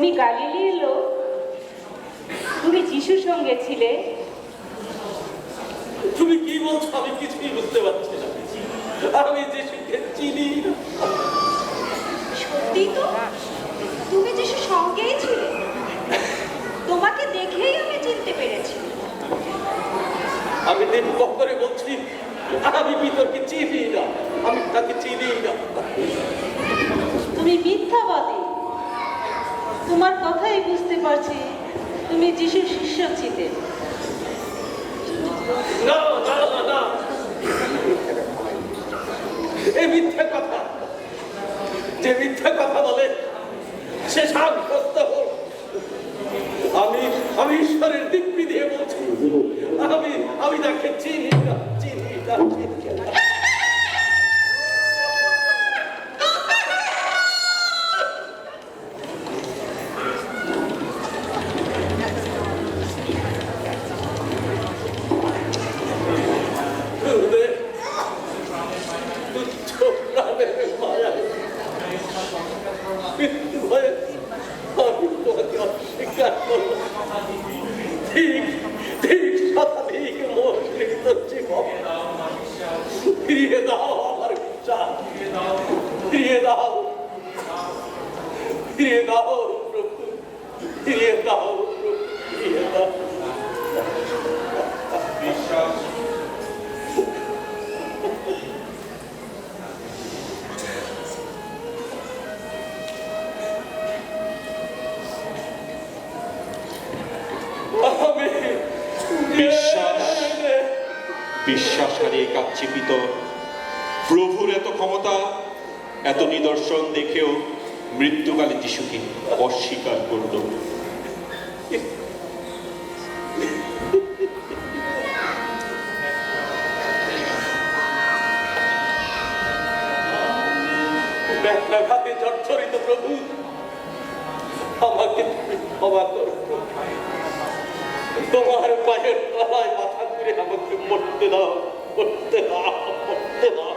তুমি গালিলির লোক, তুমি যিশুর সঙ্গে ছিলে। তুমি কি বলছো? আমি কিছুই বুঝতে পারছি না। আমি যিশুকে চিনি না। সত্যি তো, তুমি যিশুর সঙ্গেই ছিলে। তোমাকে দেখেই আমি চিনতে পেরেছি। আমি দিন করে বলছি, আমি ভিতরকে চিনি না, আমি তাকে চিনি না। তুমি মিথ্যাবাদী। তোমার কথাই বুঝতে পারছি তুমি যিশুর শিষ্য ছিলে। না না না, এই মিথ্যা কথা। যে মিথ্যা কথা বলে সে সাব্যস্ত হোক। আমি ঈশ্বরের দিব্যি দিয়ে বলছি, আমি তাকে চিনি না, চিনি না, চিনি না। ফিরিয়ে দাও আমার বিশ্বাস, ফিরিয়ে দাও, ফিরিয়ে দাও প্রভু, ফিরিয়ে দাও প্রভু, ফিরিয়ে দাও। বিশ্বাস বিশ্বাস হারিয়ে কাঁদছি ভিতর। প্রভুর এত ক্ষমতা, এত নিদর্শন দেখেও মৃত্যুকালে যিশুকে অস্বীকার করল। ব্যথাঘাতে জর্জরিত প্রভু, আমাকে ক্ষমা করো। তোমার পায়ের তলায় মাথা করে আমাকে মরতে দাও, মরতে দাও, মরতে দাও।